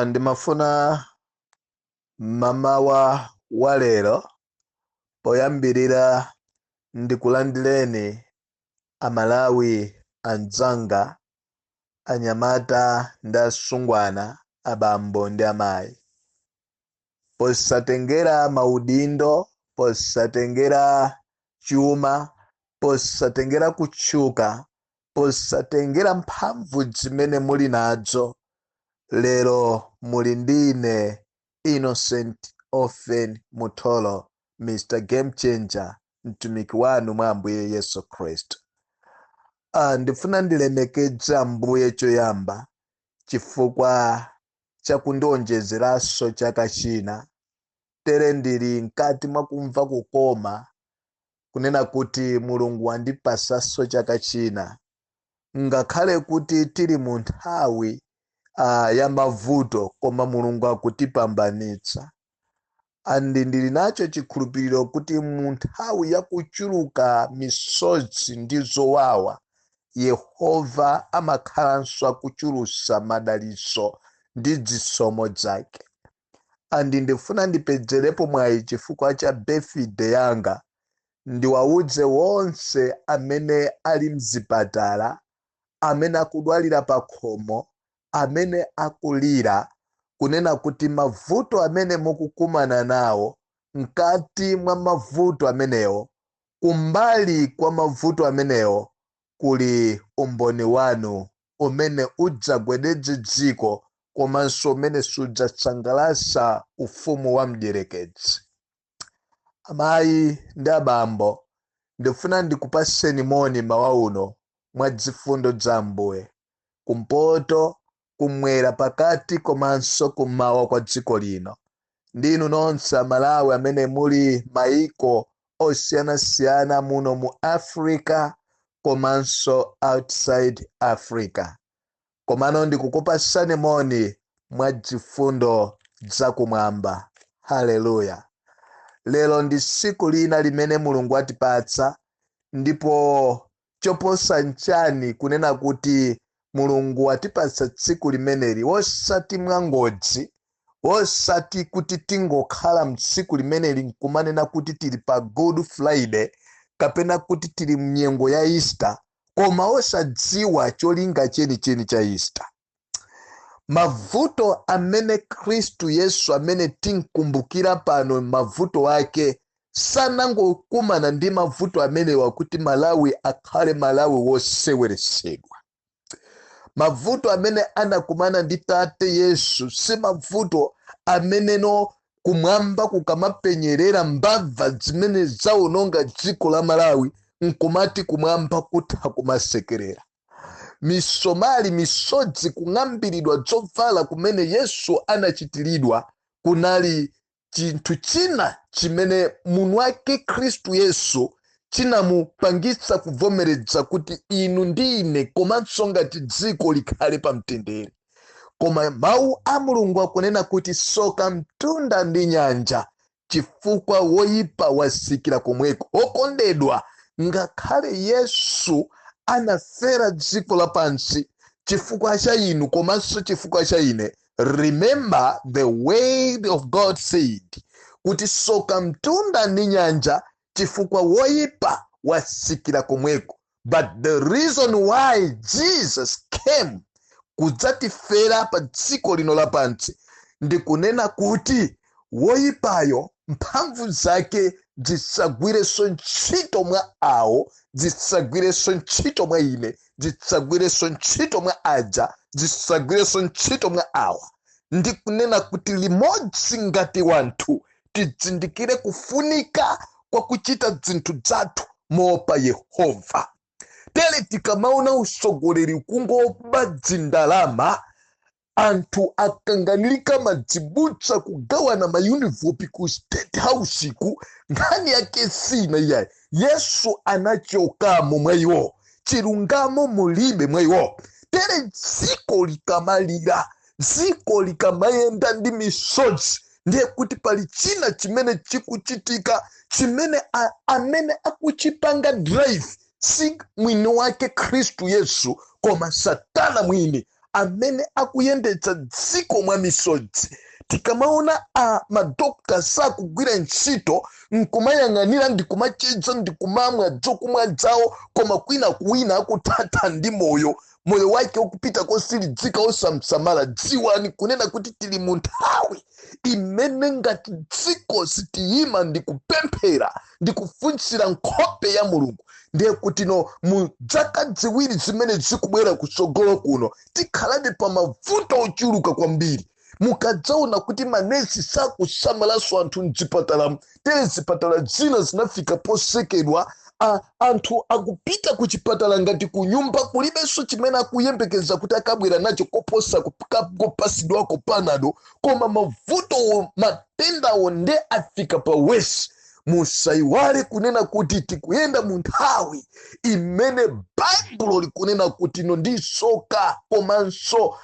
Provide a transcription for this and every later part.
Ndimafuna mamawa walero poyambirira ndikulandireni amalawi anzanga anyamata ndi asungwana abambo ndi amayi posatengera maudindo posatengera chuma posatengera kutchuka posatengera mphamvu zimene muli nazo lero muli ndine Innocent Mutholo Mr Game Changer mtumiki wanu mwa Ambuye Yesu Kristo. Ndifuna ndilemekedza Ambuye choyamba chifukwa chakundionjezeranso chaka china tere ndili mkati mwa kumva kukoma kunena kuti Mulungu wandipasanso chaka china ngakhale kuti tili mu nthawi ya mavuto koma Mulungu akutipambanitsa. Ndili nacho chikhulupiriro kuti mu nthawi ya kuchuluka misozi ndi zowawa Yehova amakhalanso akuchulusa madalitso ndi zisomo zake. Ndifuna ndipedzerepo mwayi chifukwa cha birthday yanga ndiwawuze wonse amene ali mzipatala, amene akudwalira pakhomo, amene akulira kunena kuti mavuto amene mukukumana nawo mkati mwa mavuto amenewo, kumbali kwa mavuto amenewo kuli umboni wanu umene udzagwedeze dziko komanso umene sudzasangalatsa ufumu wa mdierekezi. Amayi ndi abambo, ndifuna ndikupaseni moni mawa uno mwa zifundo za Ambuye kumpoto, kumwera, pakati komanso kummawa kwa dziko lino. Ndinu nonse amalawi amene muli maiko osiyanasiyana muno mu Africa komanso outside Africa. Komano ndikukupasani moni mwa zifundo zakumwamba. Haleluya. Lero ndi tsiku lina limene Mulungu atipatsa, ndipo choposa nchani kunena kuti Mulungu atipatsa tsiku limeneli osati mwangodzi, osati kuti tingokhala mtsiku limeneli nkumanena kuti tili pa Good Friday kapena kuti tili mnyengo ya Easter, koma osadziwa cholinga chenicheni cha Easter. Mavuto amene Khristu Yesu amene tinkumbukira pano mavuto ake sanangokumana ndi mavuto amene wakuti Malawi akhale Malawi woseweresedwa. Mavuto amene anakumana ndi Tate Yesu si mavuto ameneno kumwamba kukamapenyerera mbava zimene zawononga dziko la Malawi nkumati kumwamba kutha kumasekerera. Misomali, misodzi, kung'ambiridwa zovala kumene Yesu anachitiridwa kunali chinthu china chimene munthu wake Khristu Yesu chinamupangitsa kuvomereza kuti inu ndi ine komanso ngati dziko likhale pa mtendere. Koma mawu a Mulungu akunena kuti soka mtunda ndi nyanja chifukwa woyipa wasikira komweko. Okondedwa, ngakhale Yesu anafera dziko lapansi chifukwa cha inu komanso chifukwa cha ine. Remember the word of God said kuti soka mtunda ndi nyanja chifukwa woyipa wasikira komweko. But the reason why Jesus came kudzatifera pa dziko lino lapansi ndikunena kuti woyipayo mphamvu zake zisagwirenso ntchito mwa awo, zisagwirenso ntchito mwa ine, zisagwirenso ntchito mwa aja, zisagwirenso ntchito mwa awa. Ndikunena kuti limodzi ngati wanthu tizindikire kufunika kwa kuchita zinthu zathu moopa Yehova. Tere tikamaona usogoleri kungoba dzindalama, anthu akanganika madzibutsa kugawana mayunifopi ku State House ku nkhani yake sina iyayi. Yesu anachokamo mwa iwo, chilungamo mulibe mwa iwo. Tere dziko likamalira, dziko likamayenda ndi misozi, ndiye kuti pali china chimene chikuchitika chimene amene akuchipanga drive si mwini wake Khristu Yesu koma Satana mwini amene akuyendetsa dziko mwa misodzi. Tikamaona madokta sakugwira ntchito nkumayang'anira ndikumachedza ndikumamwa dzokumwa dzawo, koma kwina akuthatha ndi moyo wake ukupita kosilidzika osamsamala. Dziwani kunena kuti tili mu nthawi imene ngati dziko sitiyima ndikupemphera ndikufunsira nkhope ya Mulungu, ndiye kuti mu zaka ziwiri zimene zikubwera kutsogolo kuno tikhalabe pa mavuto ochuluka kwambiri. Mukadzaona kuti manesi sakusamalanso anthu mzipatala, tere zipatala zina zinafika posekedwa, anthu akupita ku chipatala ngati ku nyumba, kulibenso chimene akuyembekeza kuti akabwera nacho koposa kupasidwako panado, koma mavuto matendawo nde afika pa wesi. Musaiwale kunena kuti tikuyenda mu nthawi imene Baibulo likunena kuti ndisoka, komanso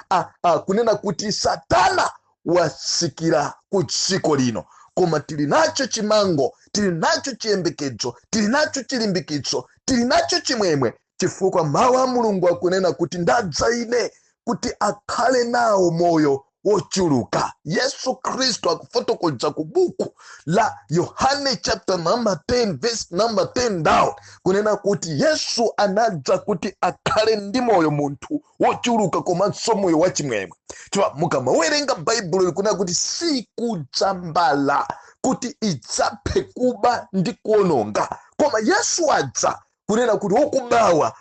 kunena kuti Satana wasikira ku dziko lino. Koma tili nacho chimango, tili nacho chiyembekezo, tili nacho chilimbikitso, tili nacho chimwemwe, chifukwa mawu a Mulungu akunena kuti ndadza ine kuti akhale nawo moyo wochuluka. Yesu Kristo akufotokoza ku buku la Yohane chapter number 10 verse number 10 down, kunena kuti Yesu anadza kuti akhale ndi moyo munthu wochuluka, komanso moyo wachimwemwe. Chifukwa mukamawerenga Baibulo likunena kuti sikudzambala kuti idzaphe kuba ndi kuononga, koma Yesu adza kunena kuti okubawa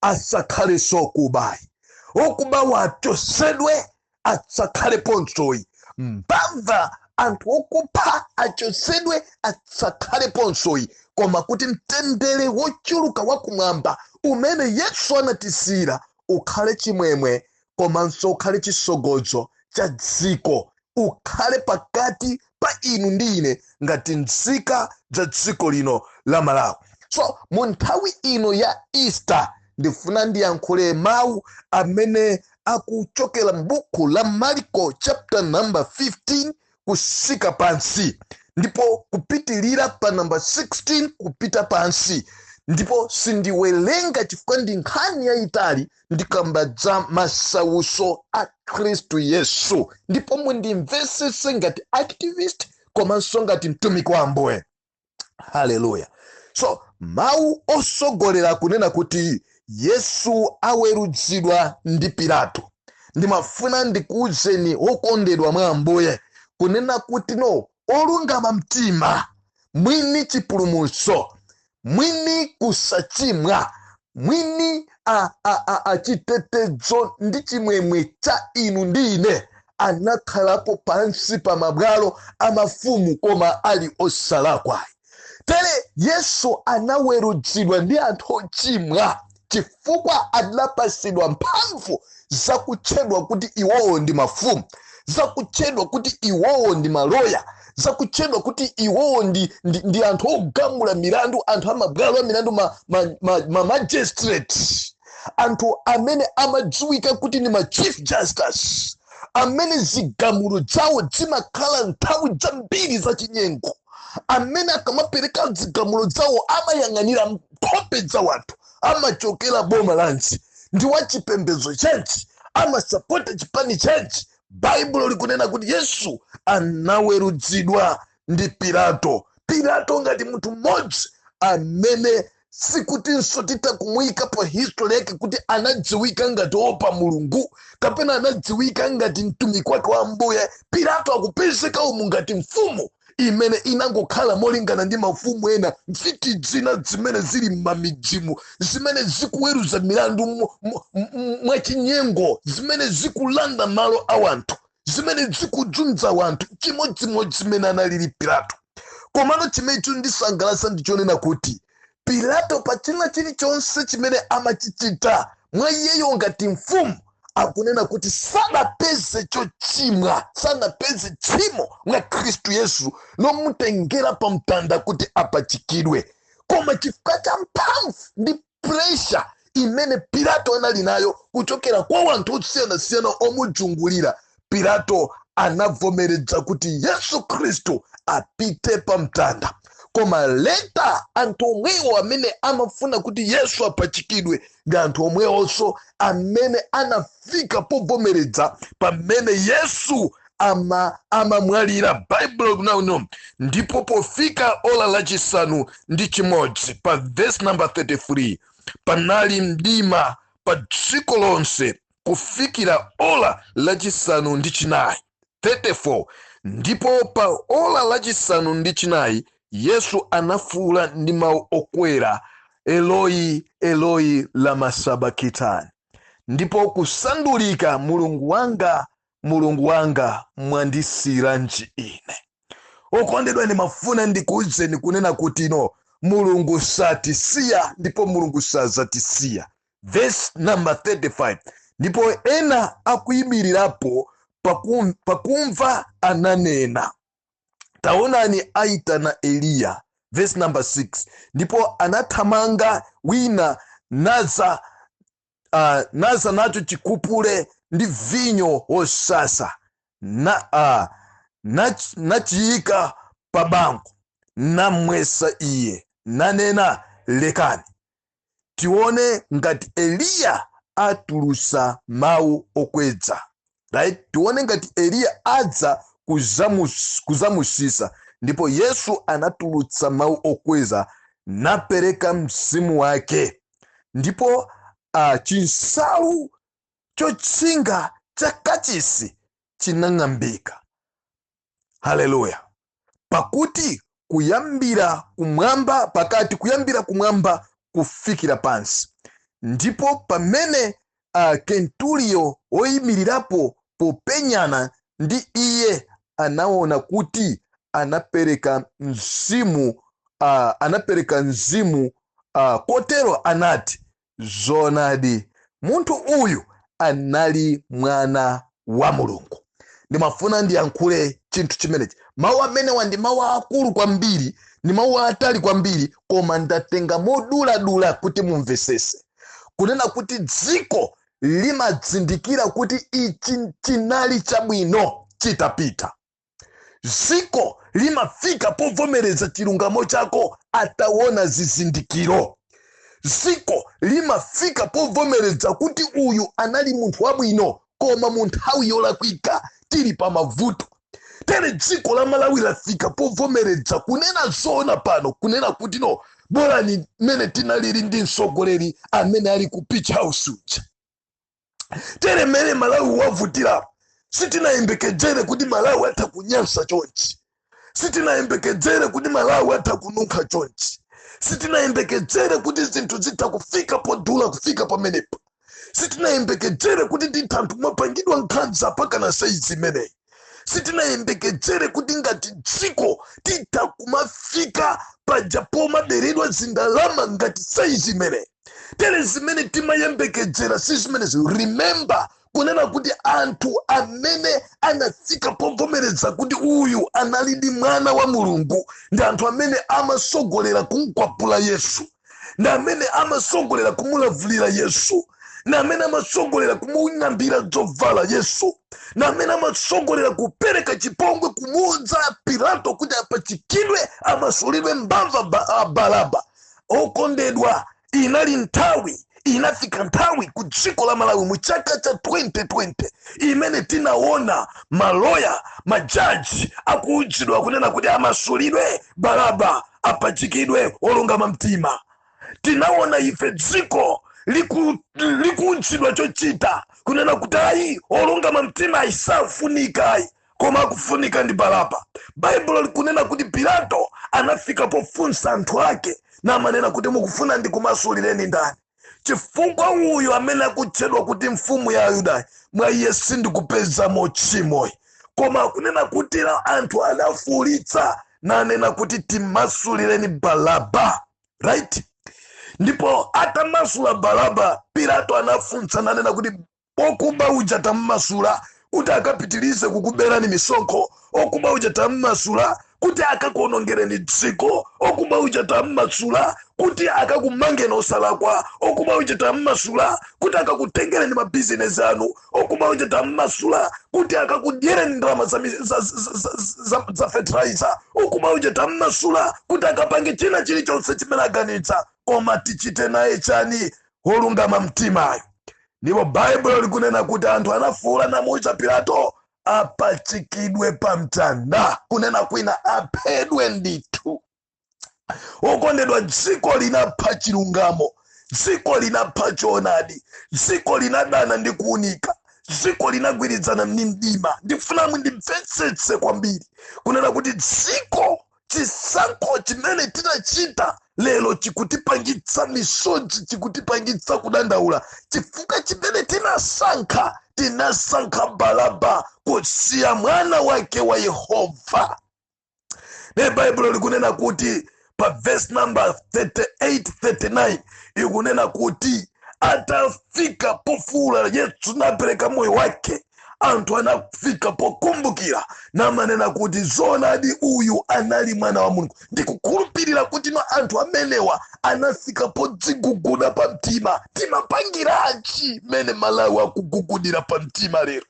asakhale sokubayi, okubawa achosedwe asakhale ponsoyi, mbava anthu okupha achosedwe asakhale ponsoyi, koma kuti mtendere wochuluka wakumwamba umene Yesu anatisira ukhale chimwemwe, komanso ukhale chisogozo cha dziko, ukhale pakati pa inu ndi ine ngati nzika za dziko lino la Malawi. So mu nthawi ino ya Easter ndifuna ndiyankhule mawu amene akuchokera m'buku la Marko chapter number 15 kusika pansi, ndipo kupitilira pa number 16 kupita pansi, ndipo sindiwelenga chifukwa ndi nkhani yayitali ndikamba za masauso a Khristu Yesu, ndipo mundimvesese ngati activist komanso ngati mtumiki wa Ambuye. Haleluya. So mawu osogolera kunena kuti Yesu aweruzidwa ndi Pilato. Ndimafuna ndikuuzeni okondedwa mwa Ambuye kunena kuti olungama mtima, mwini chipulumutso, mwini kusachimwa, mwini chitetezo ndi chimwemwe cha inu ndi ine anakhalapo pansi pa mabwalo amafumu, koma ali osalakwa. Tere Yesu anaweruzidwa ndi anthu ochimwa chifukwa adapasidwa mphamvu zakutchedwa kuti iwowo ndi mafumu, zakutchedwa kuti iwowo ndi maloya, zakutchedwa kuti iwowo ndi anthu ogamula milandu, anthu amabwalo a milandu, magistrates, anthu amene amadziwika kuti ni ma chief justice, amene zigamulo zawo zimakhala nthawi zambiri zachinyengo, amene akamapereka zigamulo zawo amayang'anira nkhope za wanthu, amachokera boma lansi, ndi wachipembedzo chenchi, amasapota chipani chenchi. Baibulo likunena kuti Yesu anaweruzidwa ndi Pilato. Pilato ngati munthu mmodzi amene sikutinso titakumuika pa history yake kuti anadziwika ngati opa Mulungu kapena anadziwika ngati mtumiki wake wa Ambuye. Pilato akupezeka umu ngati mfumu imene inangokhala molingana ndi mafumu ena, mfiti zina zimene zili m'mamidzimu, zimene zikuweruza milandu mwachinyengo, zimene zikulanda malo a wanthu, zimene zikudzunza wanthu, chimodzimodzi zimene analili Pilato. Komano chimene ndisangalatsa ndichonena kuti Pilato pa china chilichonse chimene amachichita mwa iyeyo ngati mfumu akunena kuti sanapeze chochimwa, sanapeze tchimo mwa Khristu Yesu lomutengera pa mtanda kuti apachikidwe, koma chifukwa cha mphamvu ndi pressure imene Pilato anali nayo kuchokera kwa wanthu osiyanasiyana omudzungulira, Pilato anavomereza kuti Yesu Khristu apite pa mtanda. koma leta anthu omwewo amene amafuna kuti Yesu apachikidwe ndi anthu omwewonso amene anafika povomereza pamene Yesu amamwalira. Bible kuno ndipo pofika ola lachisanu ndi chimodzi pa verse number 33, panali mdima pa dziko lonse kufikira ola lachisanu ndi chinayi. 34, ndipo pa ola lachisanu ndi chinayi Yesu anafuwula ndi mawu okwera, Eloi, Eloi lama sabakitani, ndipo kusandulika, Mulungu wanga, Mulungu wanga, mwandisiyiranji ine. Okondedwa, ndimafuna ndikuwuzeni kunena kuti Mulungu satisiya ndipo Mulungu sazatisiya. Verse number 35, ndipo ena akuyimirirapo pakumva ananena, taonani aitana Eliya. Verse number 6, ndipo anathamanga wina naza nacho chikupule ndi vinyo wosasa nachiyika pa bango, namwesa iye, nanena, lekani tione ngati Eliya atulusa mawu okweza. Right? Tione ngati Eliya adza kuzamusisa. Ndipo Yesu anatulutsa mawu okweza, napereka mzimu wake. Ndipo chinsalu chotsinga cha kachisi chinang'ambika. Haleluya. Pakati kuyambira kumwamba kufikira pansi. Ndipo pamene Kenturiyo oyimirirapo popenyana ndi iye anaona kuti anapereka mzimu, kotero anati, zonadi munthu uyu anali mwana wa Mulungu. Ndimafuna ndiyankhule chinthu chimenechi. Mawu amenewa ndi mawu akulu kwambiri, ndi mawu atali kwambiri, koma ndatenga moduladula kuti mumvesese. Kunena kuti dziko limadzindikira kuti ichi chinali chabwino chitapita. Dziko limafika povomereza chilungamo chako ataona zizindikiro. Dziko limafika povomereza kuti uyu anali munthu wabwino, koma mu nthawi yolakwika tili pa mavuto. Tere dziko la Malawi lafika povomereza kunena zona pano, kunena kuti bora ni mene tinalili ndi mtsogoleri amene ali ku Beach House uja. Tere mene Malawi wavutira, sitinayembekezere kuti Malawi atakunyansa chonchi, sitinayembekezere kuti Malawi atakununkha chonchi, sitinayembekezere kuti zinthu zitakufika podula kufika pamenepo, sitinayembekezere kuti nditanthu mapangidwa nkhanza paka na saizi imeneyi, sitinayembekezere kuti ngati dziko titakumafika pajapo maberedwa zindalama ngati saizi imeneyi. Tere zimene timayembekezera si zimenezi. Remember kunena kuti anthu amene anafika povomereza kuti uyu anali ndi mwana wa Mulungu ndi anthu amene amasogolera kumkwapula Yesu, ndi amene amasogolera kumulavulira Yesu, na amene amasogolera kumung'ambira zovala Yesu, na amene amasogolera kupereka chipongwe kumuudza Pilato kuti apachikidwe amasulidwe mbava Baraba. Okondedwa, inali nthawi, inafika nthawi ku dziko la Malawi mu chaka cha 2020 imene tinaona maloya, majaji akuudzidwa kunena kuti amasulidwe Baraba apachikidwe olungama mtima. Tinaona ife dziko likuudzidwa chochita kunena kuti ayi olungama mtima aisafunika ayi, koma akufunika ndi Baraba. Bible likunena kuti Pilato anafika pofunsa anthu ake na manena kuti mukufuna ndi kumasulireni ndani, chifukwa uyu amene akutchedwa kuti mfumu ya Ayuda mwa iye sindikupeza mochimoyi. Koma kunena kuti anthu anafuulitsa nanena kuti timasulireni Baraba, right? Ndipo atamasula Baraba, Pilato anafunsa nanena kuti okuba uja tammasula kuti akapitilize kukuberani misonkho, okuba uja tammasula kuti akakuonongereni dziko, okuma uja tammasula kuti akakumangeni osalakwa, okuma uja tammasula kuti akakutengereni mabizinesi anu, okuma uja tammasula kuti akakudyereni ndalama za fertilizer, okuma uja tammasula kuti akapange china chilichonse chimene aganitsa. Koma tichite naye chani? Wolungama mtimayo. Ndipo Baibulo likunena kuti anthu anafuwula namuwuza Pilato apachikidwe pa mtanda, kunena kwina aphedwe ndithu. Okondedwa, dziko linapha chilungamo, dziko linapha choonadi, dziko linadana ndi kuunika, dziko linagwirizana ndi mdima. Ndifuna mundimvetsetse kwambiri kunena kuti dziko, chisankho chimene tinachita lero chikutipangitsa misodzi, chikutipangitsa kudandaula, chifukwa chimene tinasankha Baraba kusiya mwana wake wa Yehova. Ne Baibulo likunena kuti pa verse number 38-39 ikunena kuti atafika pofuwula Yesu napereka moyo wake, anthu anafika pokumbukira namanena kuti zoonadi uyu anali mwana wa Mulungu. Ndikukhulupirira kuti no anthu amenewa anafika podziguguda pa mtima. Timapangiranji mene Malawi akugugudira pa mtima lero?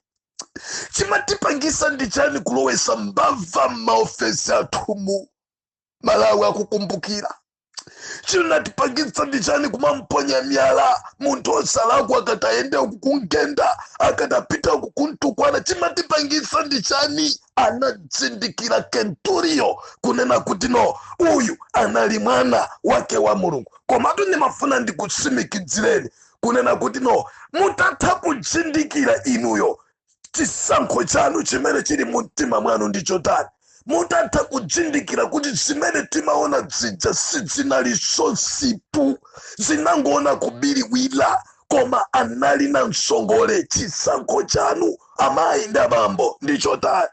Chimatipangisa ndi chani kulowesa mbava m'maofesi athu mu Malawi akukumbukira? Chinatipangitsa ndi chani kumamponya miyala munthu osalakwa akatayenda kukungenda akatapita kukuntukwana? Chimatipangitsa ndi chani? Anadzindikira Kenturio kunena kuti no, uyu anali mwana wake wa Mulungu. Komatu ndimafuna ndikutsimikidzireni kunena kuti no, mutatha kudzindikira inuyo chisankho chanu chimene chili mu mtima mwanu ndicho tani. Mutatha kudzindikira kuti zimene timaona zija sizinali sosipu, zinangoona kubiriwira, koma anali na msongole. Chisankho chanu amayi ndi abambo ndicho tani.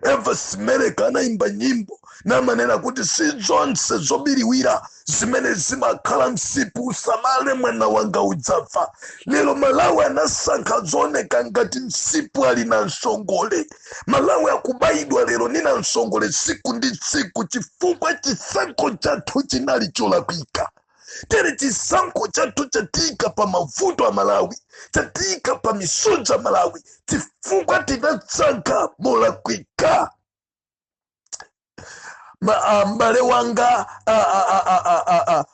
Eva Simereka anaimba nyimbo namanena kuti si zonse zobiriwira zimene zimakhala msipu, usamale mwana wanga udzafa. Lero Malawi anasankha zooneka ngati msipu ali na msongole. Malawi akubayidwa lero nina msongole tsiku ndi tsiku chifukwa chisankho chathu chinali cholakwika. Tere chisankho chathu chatika pa mavuto a Malawi, chatika pa misodzi a Malawi, chifukwa tinasankha molakwika. Mbale wanga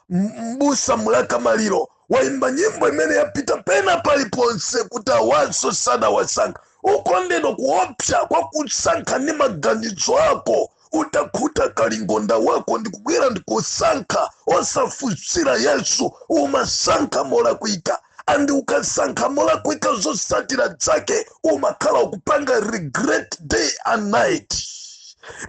Mbusa Mulaka Maliro waimba nyimbo imene yapita pena paliponse kuti awanso sana wasankha. Ukondedwa kuopsa kwa kusankha ni maganizo ako, utakhuta kalingonda wako ndikubwera ndikusankha osafunsira Yesu, umasankha molakwika. Andi ukasankha molakwika zosatira zake umakhala ukupanga regret day and night,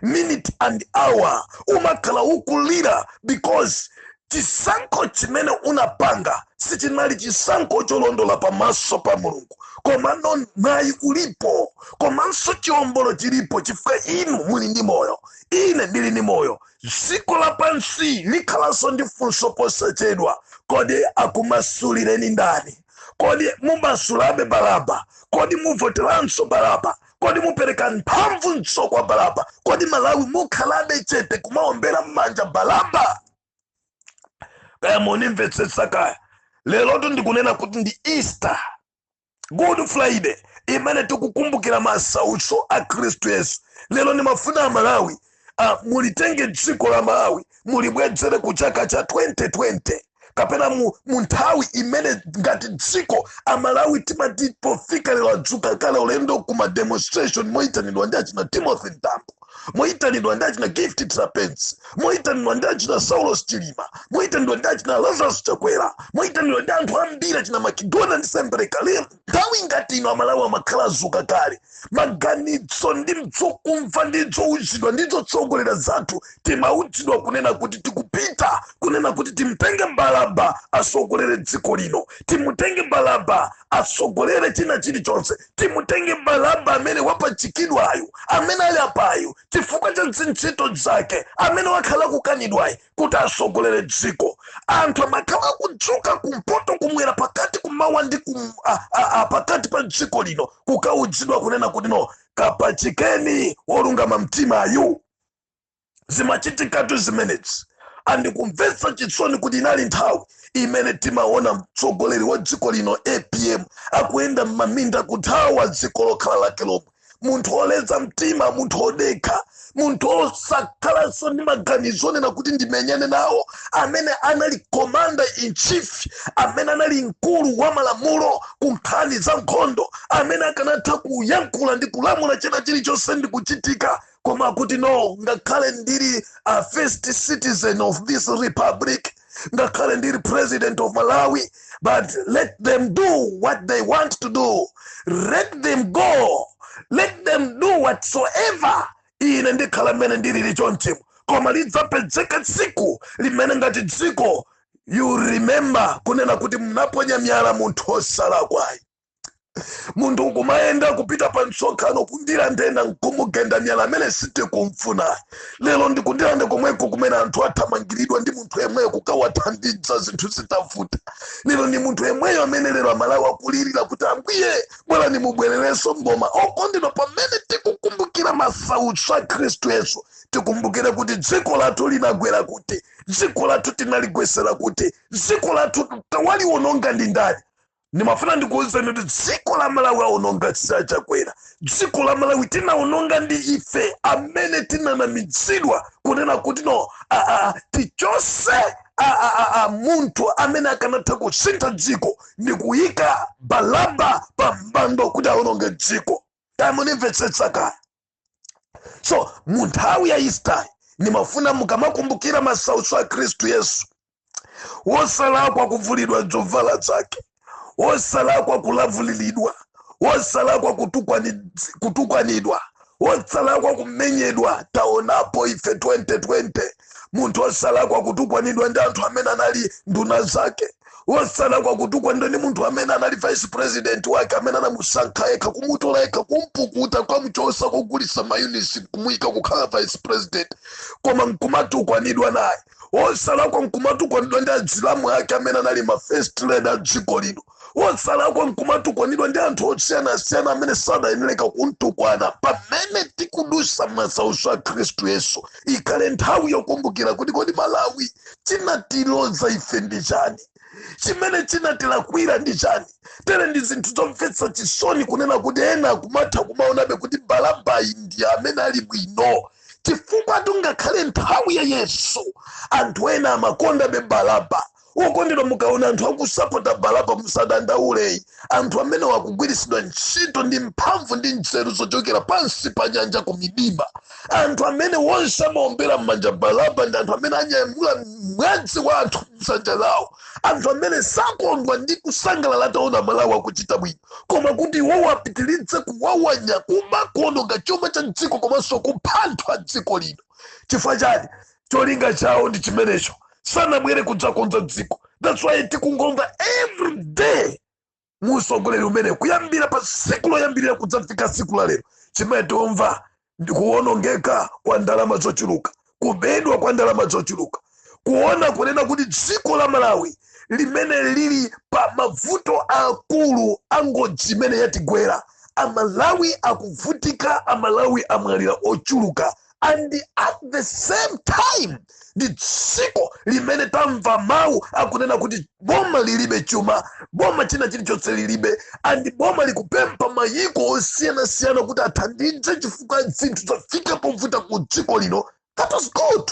minute and hour, umakhala ukulira because chisankho chimene unapanga sichinali chisankho cholondola pamaso pa Mulungu. Komano mwayi ulipo, komanso chiwombolo chilipo, chifukwa inu muli ndi moyo, ine ndili ndi moyo. Dziko lapansi likhalanso ndi funso posachedwa, kodi akumasulireni ndani? Kodi mumasulabe Baraba? Kodi muvoteranso Baraba? Kodi mupereka mphamvu kwa Baraba? Kodi Malawi mukhalabe chete kumaombera m'manja Baraba? Kaya munimvetsetsa kaya, lero ndikunena kuti ndi Easter, Good Friday, imene tikukumbukira masautso a Khristu Yesu. Lero ndimafuna a Malawi mulitenge dziko la Malawi mulibwedzere ku chaka cha 2020, kapena mu nthawi imene ngati dziko a Malawi timati pofika lero adzuka kale ulendo kuma demonstration moyitanidwa ndi achina Timothy Ntambo, moyitanidwa ndi achina Gift Trapensi, moyitanidwa ndi achina Saulos Chilima, moyitanidwa ndi achina Lazarus Chakwera, moyitanidwa ndi anthu ambiri achina Makidona ndi Sempereka. Lero nthawi ngati ino a Malawi amakhala adzuka kale, maganizo ndi mzokumva ndi zowuzidwa ndi zotsogolera zathu timawuzidwa kunena kuti tikupita, kunena kuti timtenge Baraba asogolere dziko lino, timutenge Baraba asogolere china chilichonse, timutenge Baraba amene wapachikidwayo, amene ali apayo chifukwa cha ntchito zake, amene wakhala kukanidwayo kuti asogolere dziko. Anthu amakhala kudzuka kumpoto kumwera pakati kumawa ndi pakati pa dziko lino kukawuzidwa kunena kuti no, kapachikeni wolungama mtimayu. zimachitikatu zimenezi. Andikumvetsa chisoni kuti inali nthawi imene timaona mtsogoleri wa dziko lino APM akuyenda m'maminda kuthawa dziko lokhala lake lomwe. Munthu oleza mtima, munthu odekha, munthu osakhalanso ndi maganizo onena kuti ndimenyane nawo, amene anali commander in chief, amene anali mkulu wa malamulo ku nkhani za nkhondo, amene akanatha kuyankhula ndi kulamula china chilichonse ndi kuchitika. Koma kuti no, ngakhale ndili a first citizen of this republic, ngakhale ndili president of Malawi, but let them do what they want to do. Let them go. Let them do whatsoever. Ine ndikhala mmene ndilili chonchimo. Koma lidzapezeka tsiku limene ngati dziko, you remember kunena kuti mnaponya miyala munthu osalakwayi. Munthu ukumayenda kupita pa msonkhano kundira ndena nkumugenda miyala amene sitikumfuna. Lero ndikundira nde komweko kumene anthu athamangiridwa ndi munthu yemweyo kukawathandiza zinthu zitavuta. Lero ndi munthu yemweyo amene lero Amalawi akulirira kuti Ambuye bwera nimubwererenso mboma. Okondedwa, pamene tikukumbukira masautso a Khristu Yesu, tikumbukire kuti dziko lathu linagwera kuti, dziko lathu tinaligwesera kuti, dziko lathu tawaliwononga ndi ndani. Nimafuna ndikuwuzeni kuti dziko la Malawi aononga sichakwera. Dziko la Malawi tinaononga ndi ife amene tinanamizidwa kunena kuti no, tichose munthu amene akanatha kusintha dziko ndi kuyika Balaba pa mpando kuti aononge dziko. Tamunimvetsetsa kaya. So munthawi ya Easter nimafuna mukamakumbukira masautso a Khristu Yesu, wosalakwa kuvulidwa zovala zake, wosalakwa kulavulilidwa, wosalakwa kutukwanidwa, wosalakwa kumenyedwa. Taonapo ife 2020 munthu wosalakwa kutukwanidwa ndi anthu amene anali nduna zake, wosalakwa kutukwanidwa ndi munthu amene anali vice president wake, amene anamusankha yekha, kumutola yekha, kumpukuta, kwamuchosa, kugulisa mayunisi, kumuyika kukhala vice president, koma nkumatukwanidwa naye. Wosalakwa nkumatukwanidwa ndi azilamu ake amene anali ma first lady a dziko lino. Wosalakwa nkumatukwanidwa ndi anthu osiyanasiyana amene sadayeneleka kuntukwana. Pamene tikudusa masautso a Khristu Yesu, ikhale nthawi yokumbukira kuti kodi Malawi chinatiloza ife ndi chani, chimene chinatilakwira ndi chani. Tere ndi zinthu zomvetsa chisoni kunena kuti ena kumatha kumaonabe kuti Balaba ndi amene ali bwino, chifukwa tungakhale nthawi ya Yesu anthu ena amakonda be Balaba. Ukondedwa, mukaona anthu akusapota Balaba musadandaule. Anthu amene wakugwirisidwa ntchito ndi mphamvu ndi nzeru zochokera pansi pa nyanja ku midima. Anthu amene wonse amaombera m'manja Balaba ndi anthu amene anyamula mwadzi wa anthu msanja lawo. Anthu amene sakondwa ndi kusangalala taona Malawi akuchita bwino, koma kuti iwo apitirize kuwawanya kumakono chuma cha dziko komanso kuphanthwa dziko lino. Chifukwa chani? Cholinga chawo ndi chimenecho. Sanabwere kudzakonza dziko. That's why tikungomva every day musogoleri umene kuyambira pa siku loyambirira kudzafika siku la lero. Chimene tiomva ndi kuwonongeka kwa ndalama zochuluka, kubedwa kwa ndalama zochuluka, kuona kunena kuti dziko la Malawi limene lili pa mavuto akulu angodzi imene yatigwera. Amalawi akuvutika, Amalawi amwalira ochuluka, and at the same time ndi dziko limene tamva mawu akunena kuti boma lilibe chuma, boma china chilichonse lilibe, and boma likupempha mayiko osiyanasiyana kuti athandize chifukwa zinthu zafika povuta ku dziko lino. That was good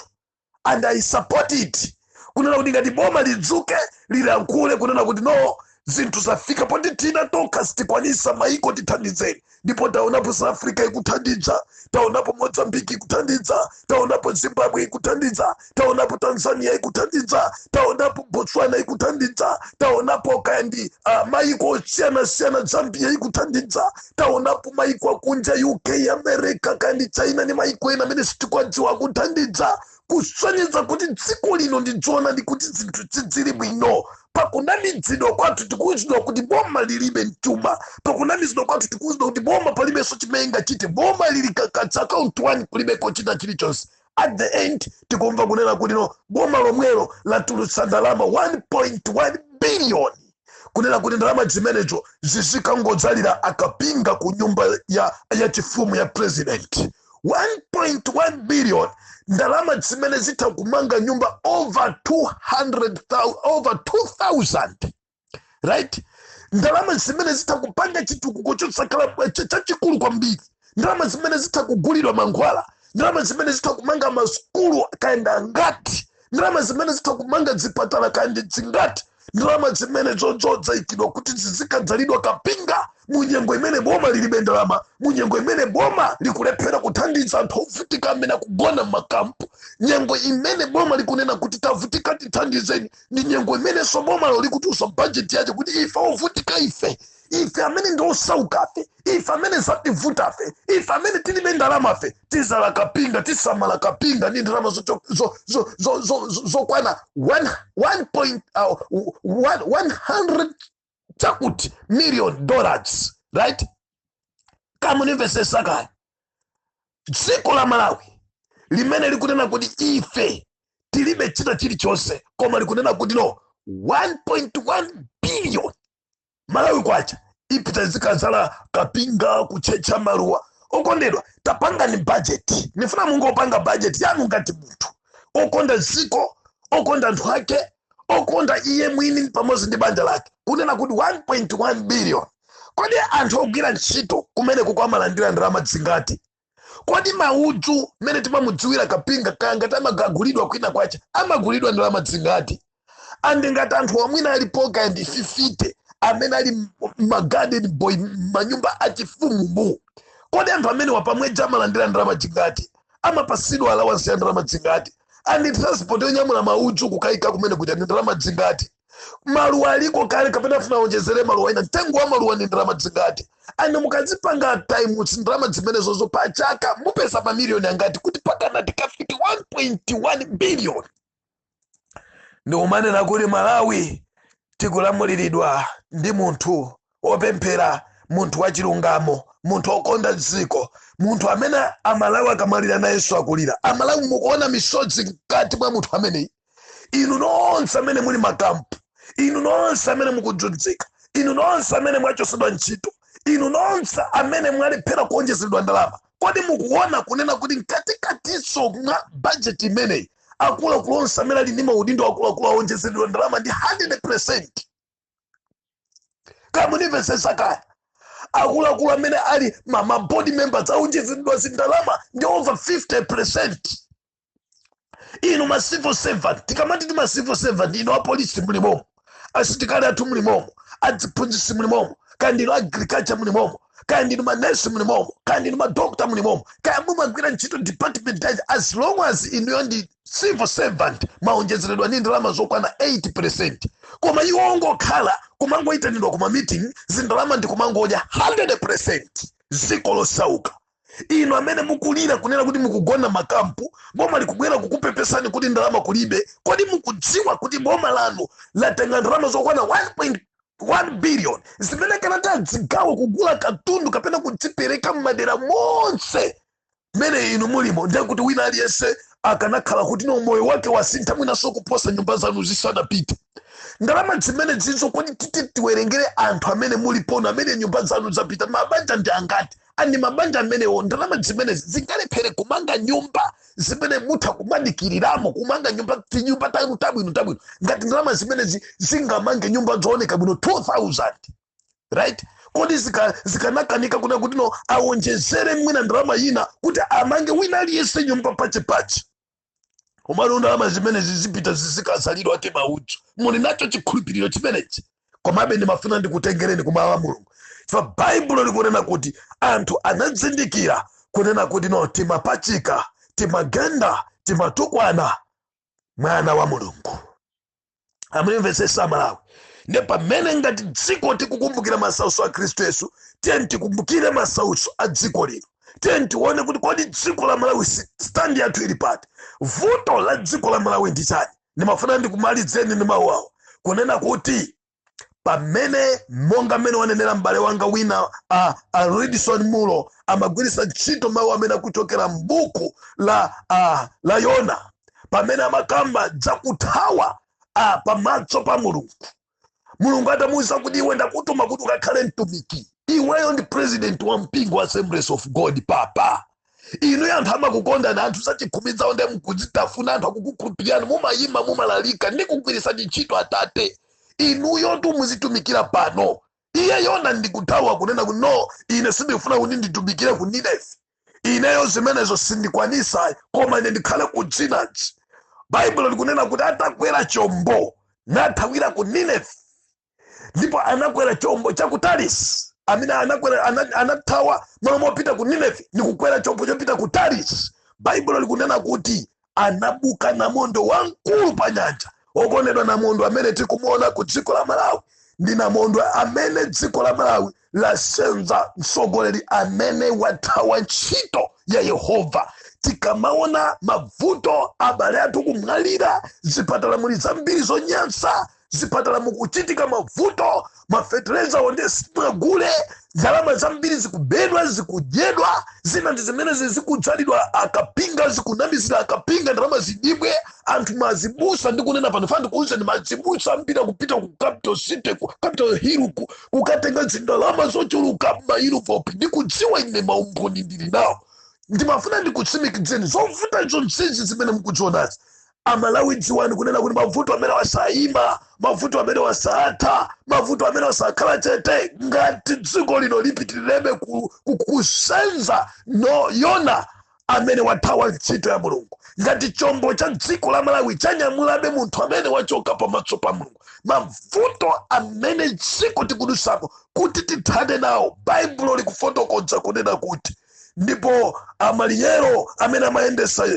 and I support it. Kunena kuti ngati boma lidzuke lilankhule kunena kuti no, zinthu zafika poti tina toka sitikwanisa mayiko tithandizeni. Ndipo taonapo South Africa ikuthandiza, taonapo Mozambique ikuthandiza, taonapo Zimbabwe ikuthandiza, taonapo Tanzania ikuthandiza, taonapo Botswana ikuthandiza, taonapo kandi mayiko osiyana Zambia ikuthandiza, taonapo mayiko akunja UK, America kandi China ni mayiko ena amene sitikwadziwa kuthandiza. Kusonyeza kuti dziko lino ndidzona ndi kuti zinthu zili bwino. Pakunamizidwa kwathu tikuwuzidwa kuti boma lilibe mchuma, pakunamizidwa kwathu tikuwuzidwa kuti boma palibenso chimenga chiti, boma lili kakatsa account 1 kulibeko china chilichonse. At the end tikumva kunena kuti no, boma lomwelo latulutsa ndalama 1.1 billion kunena kuti ndalama zimenezo zizikangodzalira akapinga ku nyumba ya chifumu ya president. 1.1 billion ndalama zimene zitha kumanga nyumba over 2,000, right? Ndalama zimene zitha kupanga chitukuko chosakhala chachikulu kwambiri, ndalama zimene zitha kugulidwa mankhwala, ndalama zimene zitha kumanga masukulu kaenda ngati, ndalama zimene zitha kumanga zipatala kaende zingati, ndalama zimene zodzayikidwa kuti zizikadzalidwa kapinga munyengo imene boma lilibe ndalama, munyengo imene boma likulephera kuthandiza anthu ovutika amene akugona m'makampu, nyengo imene boma likunena kuti tavutika tithandizeni, ndi nyengo imene so boma likutusa bajeti yace kuti ife ovutika ife amene ndi osauka ife amene zativuta ife amene tilibe ndalama tizala kapinga, tisamala kapinga ndi ndalama zokwana 100 chakuti million dollars, right? Kama nivese sakaya dziko la Malawi limene likunena kuti ife tilibe chita chilichonse, koma likunena kuti no 1.1 billion Malawi kwacha ipita zikazala kapinga, kuchecha maruwa. Okondedwa, tapanga ni budget. Nifuna Mungu opanga budget yanu ngati munthu okonda ziko, okonda anthu ake, okonda iye mwini pamodzi ndi banja lake, kunena kuti 1.1 billion. Kodi anthu ogwira ntchito kumene kukwamalandira ndalama zingati? Kodi maudzu mene timamudziwira kapinga kanga tamagagulidwa kwina kwacha amagulidwa ndalama zingati? Andi ngati anthu wamwina alipoka and 50 amene ali magarden boy manyumba achifumu mu, kodi anthu amene wapamweja amalandira ndalama zingati? Amapasidwa allowance ya ndalama zingati? Andi transport yonyamula maudzu kukaika kumene kuti ndalama zingati? Maluwa aliko kale kapena funa onjezere maluwa ina, mtengo wa maluwa ni ndalama zingati? Andi mukazipanga times ndalama zimene zozo pachaka mupesa mamiliyoni angati kuti pakana tikafiki 1.1 billion. Ndi umanena kuti Malawi tikulamuliridwa ndi munthu opemphera, munthu wachilungamo, munthu okonda dziko, munthu amene Amalawi akamalira na Yesu akulira. Amalawi mukuona misodzi mkati mwa munthu ameneyi. Inu nonse amene muli makampu, inu nonse amene mukudzudzika, inu nonse amene mwachosedwa ntchito, inu nonse amene mwalephera kuonjezedwa ndalama, kodi mukuona kunena kuti mkatikatiso mwa budget imeneyi akuluakulu onse amene ali ndi maudindo akuluakulu aonjezedwa ndalama ndi 100%. Kama nivese sakaya akuluakulu amene ali ma board members aonjezedwa zindalama ndi over 50%. Inu ma civil servant, tikamati ma civil servant, inu apolisi mulimomo, asitikali athu mulimomo, adziphunzitsi mulimomo, kandi inu agriculture mulimomo, kandi inu manesi mulimomo, kandi inu madokta mulimomo, kaya mumagwira ntchito department yaje, as long as inu ndi civil servant maonjezeredwa ndi ndalama zokwana 80%. Koma iwo ongokhala kumangoyitanidwa kuma meeting zindalama ndi kumangoja 100%. Ziko losauka. Inu amene mukulira kunena kuti mukugona makampu, boma likubwera kukupepesani kuti ndalama kulibe, kodi mukudziwa kuti boma lanu latenga ndalama zokwana 1.1 billion zimene kanata zigawo kugula katundu kapena kudzipereka mmadera monse mene inu mulimo, ndiye kuti wina aliyense akanakhala kuti no moyo wake wasintha mwinaso kuposa nyumba zanu zisanapite. Ndalama zimene zizo kodi tiwerengere anthu amene mulipono amene nyumba zanu zapita, mabanja ndi angati? Ani mabanja amenewo ndalama zimene zingalephere kumanga nyumba zimene mutha kumadikiriramo, kumanga nyumba tinyumba tabwino ngati ndalama zimene zingamange nyumba zooneka bwino 2,000, right? Kodi zikanakanika kuna kuti no aonjezere mwina ndalama ina kuti amange wina aliyense nyumba pache. Komano ndalama zimene zizipita zizikazalidwa ake maudzu, muli nacho chikhulupiriro chimenechi. Komabe ndimafuna ndikutengereni kumawu Mulungu. Chifukwa Baibulo likunena kuti anthu anadzindikira kunena kuti no timapachika, timagenda, timatukwana mwana wa Mulungu. Amumvesesa Amalawi. Ne pamene ngati dziko tikukumbukira masautso a Khristu Yesu, tiye tikumbukire masautso a dziko lino. Tiye tione kuti kodi dziko la Malawi stand yathu ili pati. Vuto la dziko la Malawi ndi chani? Ndimafuna ndikumalizeni ndi mawu awo kunena kuti pamene monga mene wanenera mbale wanga wina Innocent Mutholo amagwirisa ntchito mawu amene akuchokera m'buku la Yona, pamene amakamba zakuthawa pamaso pa Mulungu. Mulungu atamuwuza kuti iwe ndakutuma kuti ukakhale mtumiki. Iweyo ndi president wa mpingo wa Assemblies of God papa. inu anthu amakukondani anthu sachikhumidza onde mukudzitafuna anthu akukukhulupirani mumayima mumalalika ndi kugwiritsa ntchito Atate inuyo muzitumikira pano. Iye Yona ndikuthawa kunena kuti no ine sindikufuna kuti nditumikire ku Nineve, ineyo zimenezo sindikwanisa koma ine ndikhale ku dzinazi. Baibulo likunena kuti atakwera chombo nathawira ku Nineve, ndipo anakwera chombo cha ku Tarisi. Amina anathawa malo mopita ku Nineve ndikukwera chombo chopita ku Tarisi. Baibulo likunena kuti anabuka namondo wamkulu pa nyanja. Okondedwa namondo amene tikumuona ku dziko la Malawi ndi namondo amene dziko la Malawi lasenza mtsogoleri amene wathawa ntchito ya Yehova. Tikamaona mavuto abale athu kumwalira, zipatala muli zambiri zonyansa, zipatala mukuchitika mavuto, mafetereza onde simagule, ndalama zambiri zikubedwa zikudyedwa, zina ndi zimene zikudzalidwa akapinga, zikunamizira akapinga, ndalama zidibwe, anthu mazibusa ndikunena pano fandi kuuza ndi mazibusa ambiri kupita ku capital city, ku capital hill, kukatenga zindalama zochuluka mayilupopi. Ndikudziwa ine maumboni ndili nawo, ndimafuna ndikutsimikizeni zovuta izo nsinzi zimene mukudzionazi. Amalawi dziwani kunena kuti mavuto amene wasayima, mavuto amene wasatha, mavuto amene wasakhala chete ngati dziko lino lipitirebe kusenza no Yona amene wathawa ntchito ya Mulungu. Ngati chombo cha dziko la Malawi chanyamulabe munthu amene wachoka pamaso pa Mulungu, mavuto amene dziko tikudusako kuti tithane nawo, Baibulo likufotokoza kunena kuti ndipo amaliyero amene amayendesa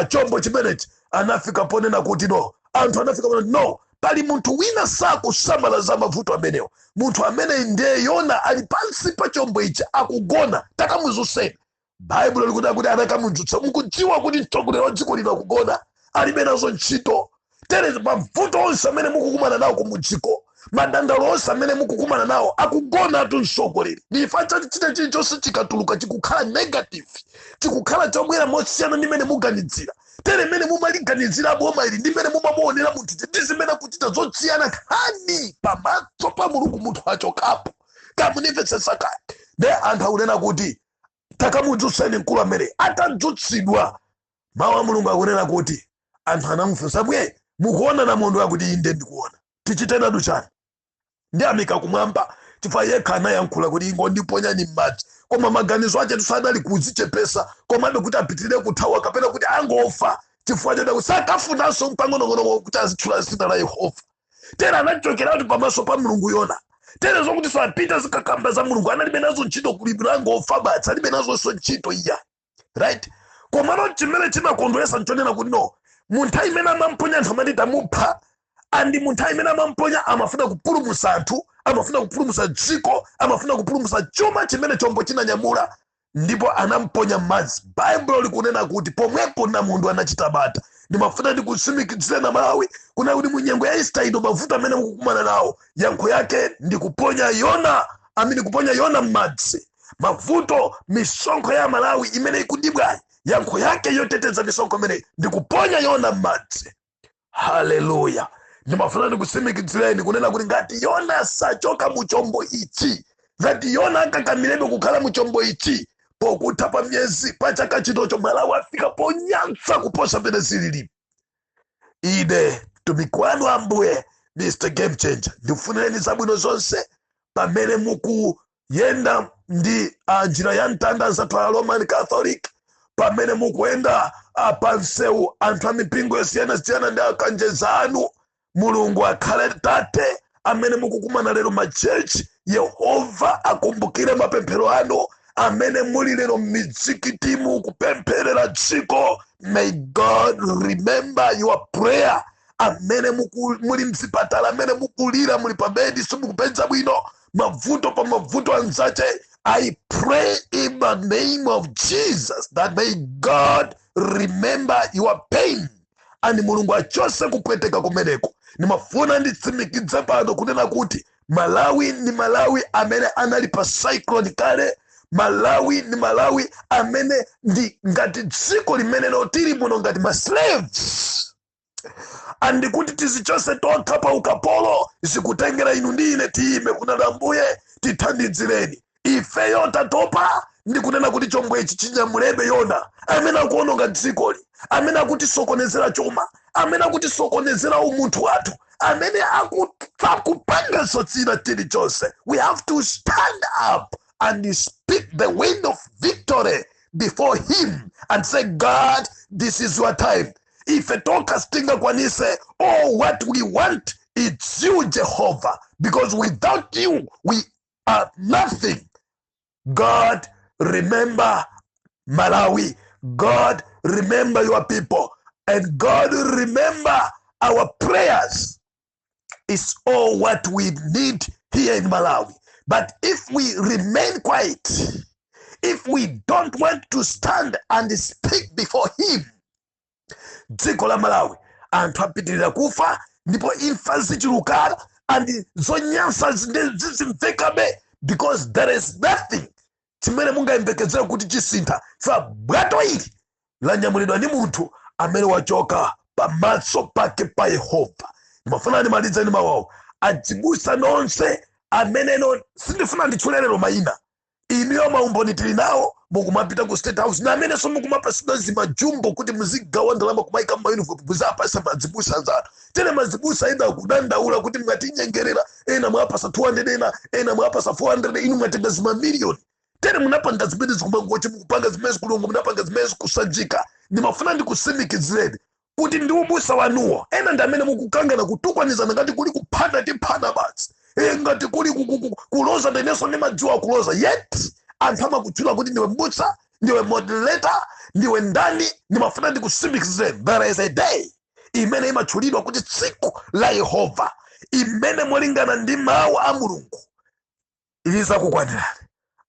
chombo chimenechi anafika ponena kuti no, anthu anafika ponena no, pali munthu wina sakusamala za mavuto amenewo. Munthu amene ndiye Yona ali pansi pa chombo ichi akugona, takamuzuseni. Baibulo likuda kuti anakamudzutsa. Mukudziwa kuti mtsogoleri wa dziko lino akugona, alibe nazo ntchito. Tere mavuto onse amene mukukumana nawo kumudziko, madandalo onse amene mukukumana nawo akugona atu mtsogoleri. Nifacha chite chilichonse chikatuluka chikukhala negative, chikukhala chobwera mosiyana ndi mmene muganizira. Tere mene mumaliganizira boma ili ndi mene mumamuonera munthu ndi zimene kuchita zotsiyana khani pamaso pa Mulungu munthu achokapo. Kamunimvetsetsa kale. Ne anthu akunena kuti takamudzuseni mkulu amene atadzutsidwa. Mawu a Mulungu akunena kuti anthu anamufunsa bwe mukuona namondo akuti inde ndikuona, tichitena duchani? Ndi amika kumwamba chifukwa yekha anayankhula kuti ingondiponyani m'madzi. Koma maganizo ache tusanali kuzichepesa komabe kuti apitirire kuthawa kapena kuti angofa chifukwa choti sakafunanso mpang'onong'ono kuti azitchula zina la Yehova. Tera anachokera kuti pamaso pa Mulungu Yona. Tere zokuti sapita zikakamba za Mulungu analibe nazo ntchito kulibira angofa basi, alibe nazo ntchito iya. Right? Komano chimene chimakondweresa nchonena kuti no, munthu imene amamponya anthu amati tamupha, andi munthu imene amamponya amafuna kupulumutsa anthu, amafuna kupulumutsa dziko, amafuna kupulumutsa chuma chimene chombo chinanyamula, ndipo anamponya m'madzi. Baibulo likunena kuti pomwepo namundu anachita bata. Ndimafuna ndikutsimikizire na Malawi kuna kuti munyengo ya Easter ino mavuto amene mukukumana nawo, yankho yake ndikuponya Yona, amene kuponya Yona m'madzi. Mavuto misonkho ya Malawi imene ikudibwa, yankho yake yoteteza misonkho imene ndikuponya Yona m'madzi. Haleluya. Ndimafuna ndikutsimikizireni kunena kuti ngati Yona sachoka mu chombo ichi, ngati Yona akakamilebe kukhala mu chombo ichi, pokutha pa myezi pa chaka chinocho Malawi afika ponyansa kuposa pene zilili. Ine mtumiki wanu Ambuye Mr Game Changer, ndifunireni zabwino zonse pamene mukuyenda ndi njira ya mtanda zathu a Roman Catholic, pamene mukuyenda pansewu anthu amipingo yosiyana ndi akanjeza anu. Mulungu akhale Tate amene mukukumana lero machechi. Yehova akumbukire mapemphero anu amene muli lero m'mizikiti mukupempherera dziko. May God remember your prayer. Amene muli mzipatala, amene mukulira muli pa bedi simukupeza bwino, mavuto pa mavuto anzache, I pray in the name of Jesus that may God remember your pain. Ani Mulungu achose kupweteka kumeneko. Nimafuna nditsimikidze pano kunena kuti Malawi ni Malawi amene anali pa cyclone kale. Malawi ni Malawi amene ndi ngati dziko limene lotiri muno ngati ma slaves. Andi kuti tizichose tokha pa ukapolo zikutengera inu ndi ine tiyime kunena Ambuye tithandizeni. Ifeyo tatopa ndikunena kuti chombo ichi chinyamulebe Yona amene akuononga dzikoli, amene akutisokonezera chuma, amene akutisokonezera umunthu wathu, amene akupanga sotsira chilichonse. We have to stand up and speak the word of victory before him and say, God, this is your time. If a toka stinga kwanise, all what we want, it's you, Jehovah, because without you, we are nothing. God, remember Malawi. God, remember your people. And God, remember our prayers. It's all what we need here in Malawi. But if we remain quiet, if we don't want to stand and speak before him, dziko la Malawi anthu apitirira kufa, ndipo imfa zichuluka and zonyansa zizimvekabe, because there is nothing chimene mungayembekezere kuti chisintha. Fa bwato ili lanyamulidwa ndi munthu amene wachoka pamaso pake pa Yehova. Ndimafuna ndimalize ndi mawu adzibusa nonse amene sindifuna nditchulelero mayina. Iniyo maumboni tili nawo mukumapita ku State House, na amene so mukumapasida zimajumbo kuti muzigawa ndalama kumaika m'mayunifomu muzapasa madzibusa anzanu. Tene madzibusa ina kudandaula kuti mwatinyengerera, ena mwapasa 200, ena mwapasa 400, inu mwatenga zima million. Tene munapanga zimene zikumangochi, mukupanga zimene kulungu, munapanga zimene kusajika. Ndimafuna ndikusimikizireni kuti ndi ubusa wanuwo. Ena ndi amene mukukangana kutukwanizana ngati kuli kuphana tiphana basi, ngati kuli kuloza ndeneso ndi madziwa kuloza. Yet anthu amakutchula kuti ndiwe mbusa, ndiwe moderator, ndiwe ndani. Ndimafuna ndikusimikizireni, there is a day imene imatchulidwa kuti tsiku la Yehova, imene molingana ndi mawu a Mulungu iliza kukwanirani.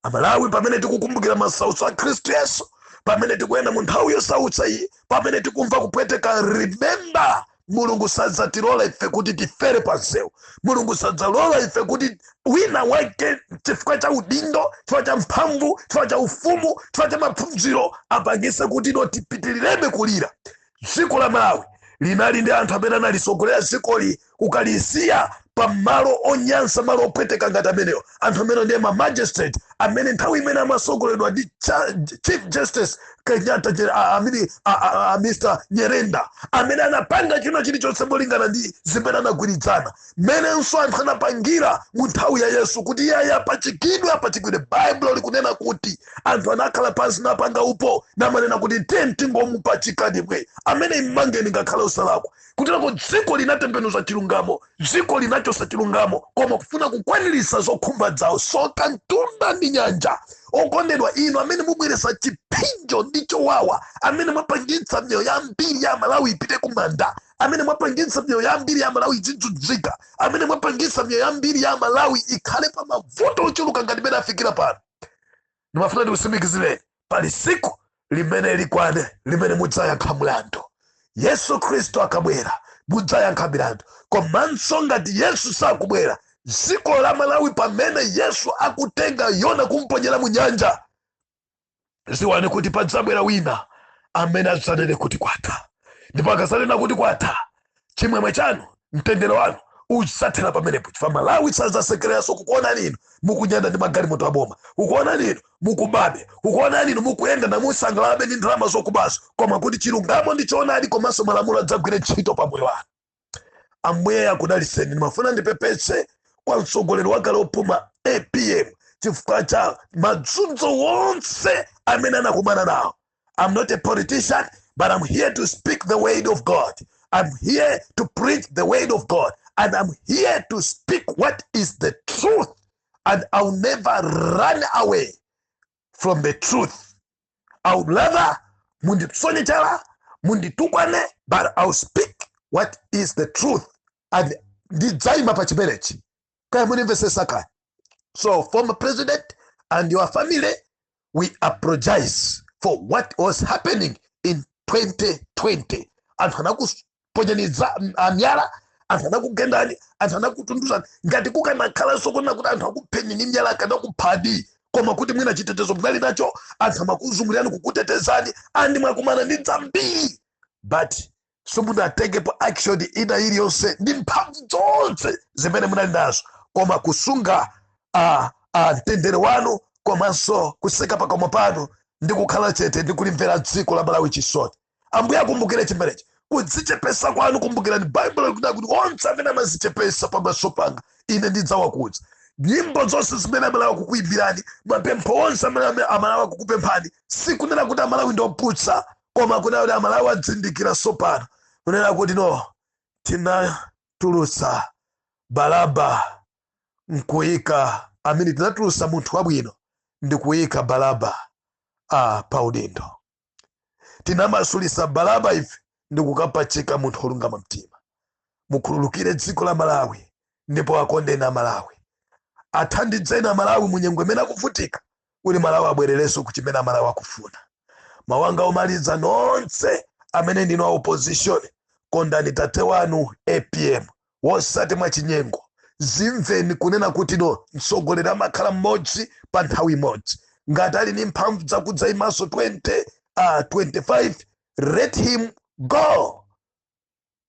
Amalawi pamene tikukumbukira masautso a Khristu Yesu, pamene tikuyenda mu nthawi yosautsa iyi, pamene tikumva kupweteka, remember, Mulungu sadzatilola ife kuti tifere pansewu. Mulungu sadzalola ife kuti wina wake chifukwa cha udindo, chifukwa cha mphamvu, chifukwa cha ufumu, chifukwa cha maphunziro apangise kuti tipitilirebe kulira. Dziko la Malawi linali ndi anthu amene analisogolera dzikoli kukalisiya pa malo onyansa, malo opweteka ngati amenewo. Anthu amene ndiye ma magistrate amene nthawi imene amasogoledwa ndi Chief Justice Kenyatta, Mr Nyerenda, amene anapanga chino chilichonse molingana ndi zimene anagwirizana. Menenso anthu anapangira mu nthawi ya Yesu kuti iye apachikidwe. Bible likunena kuti anthu anakhala pansi napanga upo namanena kuti tingomupachikani mwe amene mmangeni ngakhala usalakwa. Kutilako dziko linatembenuza chilungamo, dziko linachosa chilungamo, koma kufuna kukwanirisa zokhumba zawo. Soka mtunda ndi nyanja. Okondedwa inu amene mubweresa chipinjo ndi chowawa, amene mwapangitsa mioyo yambiri ya Malawi ipite kumanda, amene mwapangitsa mioyo yambiri ya Malawi idzudzika, amene mwapangitsa mioyo yambiri ya Malawi ikhale pa mavuto ochuluka ngati mene afikira pano. Ndimafuna ndikusimikizireni, pali siku limene likwane limene mudzayankha mlandu. Yesu Kristo akabwera mudzayankha milandu. Komanso ngati Yesu sakubwera, dziko la Malawi pamene Yesu akutenga Yona kumponyera mu nyanja, ziwane kuti padzabwera wina amene adzanene kuti kwatha. Ndipo akazanena kuti kwatha, chimwemwe chanu, mtendere wanu usathera pamenepo. Chifukwa Malawi sadzasekereranso kukuona ninu mukunyanda ndi magalimoto aboma, kukuona ninu mukubabe, kukuona ninu mukuyenda namusangalabe ndi ndalama zokubazo, koma kuti chilungamo ndi choonadi komanso malamulo adzagwire ntchito pa moyo wanu. Ambuye akudaliseni. Ndimafuna ndipepese kwa mtsogoleri wakale opuma APM chifukwa cha madzunzo wonse amene anakumana nawo. I'm not a politician, but I'm here to speak the word of God. I'm here to preach the word of God. And I'm here to speak what is the truth. And I'll never run away from the truth. I'll never mundipsonyechala, munditukwane, but I'll speak what is the truth. And ndidzaima pa chiberechi. Kaya munimvese saka. So, former president and your family, we apologize for what was happening in 2020. Anthu anakuponyaniza anyala, anthu anakugendani, anthu anakutunduzani. Ngati kukanakhala sokona kuti anthu akuphenyi ni mnyala akanakuphadi, koma kuti mwina chitetezo mnali nacho, anthu amakuzungulirani kukutetezani, andi mwakumana ndi dzambiri. But simunatengepo action ina iliyonse ndi mphamvu zonse zimene munali nazo, koma kusunga mtendere wanu, komanso kuseka pakamwa panu ndi kukhala chete ndi kulimvera dziko la Malawi chisoni. Ambuye akumbukire chimenechi. Kudzichepesa kwanu kumbukirani Bible likuda kuti onse amene amazichepesa pamaso panga ine ndidzawakudza. Nyimbo zonse zimene Amalawi kukuimbirani, mapempho onse amene Amalawi kukupemphani, sikunena kuti Amalawi ndoputsa, koma kunena kuti Amalawi adzindikira sopano. Kunena kuti no, tinatulutsa Balaba nkuyika, amene tinatulutsa munthu wabwino ndi kuyika Balaba pa udindo. Tinamasulisa Balaba ife ndi kukapachika munthu olungama mtima. Mukhululukire dziko la Malawi ndipo akondeni Malawi. Athandizeni Malawi munyengo imene akuvutika kuti Malawi abwererenso ku chimene Malawi akufuna. Mawu anga omaliza nonse amene ndino opposition, kondani tate wanu APM wosati mwachinyengo. Zimveni kunena kuti no mtsogoleri amakhala mmodzi pa nthawi imodzi. Ngati ali ni mphamvu zakudza imaso 2025, let him go.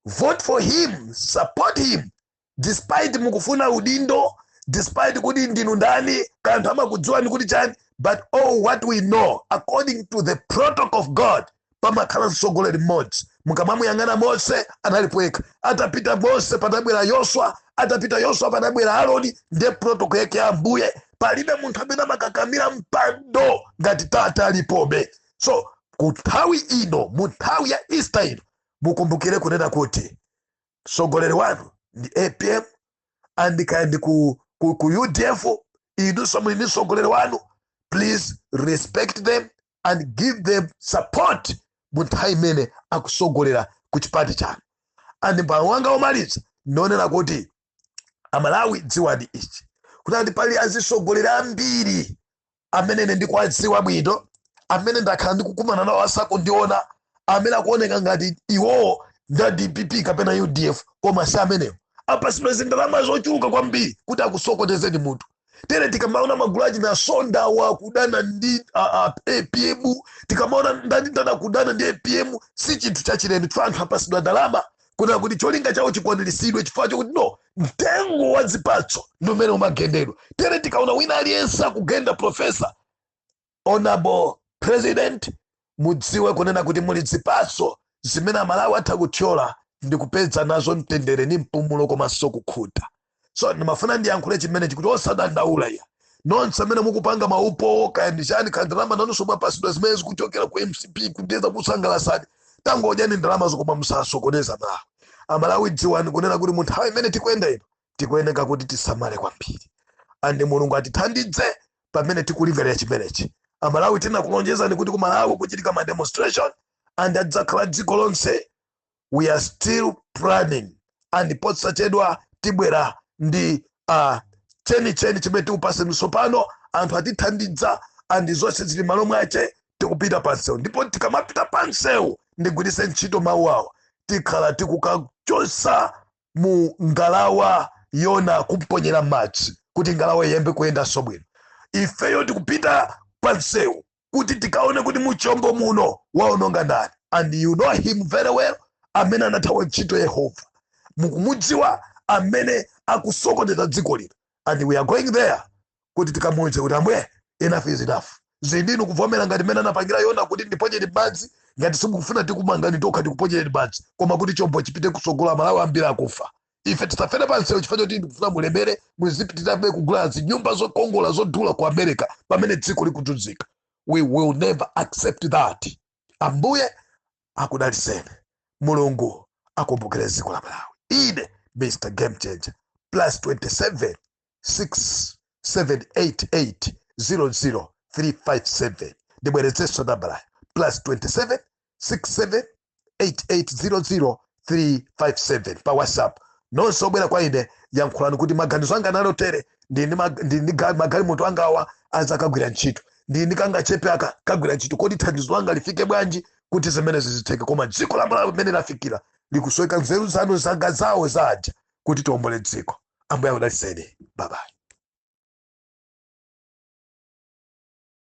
Vote for him, support him. Despite mukufuna udindo, despite kuti ndinu ndani, kanthu amakudziwani kuti chani, but all what we know, according to the protocol of God, pamakhala mtsogoleri mmodzi. Mukamamuyang'ana Mose analipweka, atapita Mose panabwera Yoswa, atapita Yoswa panabwera Aaroni, ndiye protocol yake ya Ambuye. Palibe munthu amene amakakamira mpando ngati Tate alipobe. So kuthawi ino, muthawi ya Easter ino, mukumbukire kunena kuti mtsogoleri wanu ndi APM, andikaendi ku UDF, idunso muli mtsogoleri wanu. Please respect them and give them support muthawi imene akusogolera ku chipati chanu. Andi mpano wanga omaliza ndionera kuti Amalawi dziwani ichi, kuti pali azisogolera ambiri amene ine ndikuwadziwa bwino, amene ndakhala ndikukumana nawo asakundiona, amene akuoneka ngati iwowo nda DPP kapena UDF, koma si amenewo. Apasidwa ndalama zochuluka kwambiri kuti akusokonezeni munthu. Tere tikamaona magulu achina sonda wa kudana ndi APM, tikamaona ndani kudana ndi APM, si chinthu chachilendo. Chifukwa anthu apasidwa ndalama kuna kuti cholinga chawo chikwaniritsidwe, chifukwa chokuti no mtengo wa zipatso ndi umene umagendedwa. Tere tikaona wina aliyense akugenda profesa, honorable president, mudziwe kunena kuti muli zipatso zimene Amalawi atha kuthyola ndi kupeza nazo mtendere ni mpumulo komanso kukhuta. So ndimafuna ndiyankhule chimene chikuti osadandaula ya nonse amene mukupanga maupo kaya ndishani kaya ndalama nanunso mwapasidwa zimene zikuchokera ku MCP kundeza kusangalasani, tangodyani ndalama zokoma musasokoneza nawo. Amalawi dziwani kunena kuti munthawi imene tikuyenda ino tikuyeneka kuti tisamale kwambiri, andi Mulungu atithandize pamene tikulingalira chimenechi. Amalawi tinakulonjezani kuti ku Malawi kuchitika ma demonstration and adzakhala dziko lonse. We are still planning and posachedwa tibwera ndi cheni chimene tikupase msopano, anthu atithandiza andi zonse zili malo mwache tikupita pansewu. Ndipo tikamapita pansewu ndigwiritse ntchito mawu awa, tikhala tikukachosa mu ngalawa yona kumponyera madzi kuti ngalawa iyembe kuyendanso bwino. Ifeyo tikupita pansewu kuti tikaone kuti muchombo muno waononga ndani, and you know him very well, amene anathawa ntchito Yehova. Mukumudziwa amene akusokoneza dziko lino, and we are going there kuti tikamuwuze kuti Ambuye enough is enough. Zindinu kuvomera ngati mene anapangira yona kuti ndiponyere madzi, ngati simukufuna tikumangani tokha tikuponyere madzi, koma kuti chombo chipite kusogola Malawi ambiri akufa. Ife tisafere pansewu chifukwa choti ndikufuna mulemere muzipitirabe kugula zinyumba zokongola zodula ku America pamene dziko likutuzika. We will never accept that. Ambuye akudaliseni, Mulungu akumbukire dziko la Malawi. Ine Mr Game Changer, +27 6788 00357. Ndibwerezeso nambala +27 6788 00357 pa WhatsApp. Nonso bwera kwa ine yankhulani kuti maganizo anga nalotere ndi magalimoto anga awa azakagwira ntchito, ndi kanga chepe aka kagwira ntchito, kodi thandizo langa lifike bwanji kuti zimene zizitheke. Koma dziko la Malawi limene lafikira likusweka nzeru zanu zanga zawo zaja kuti tiombole dziko. Ambuye akudaliseni. Bye bye.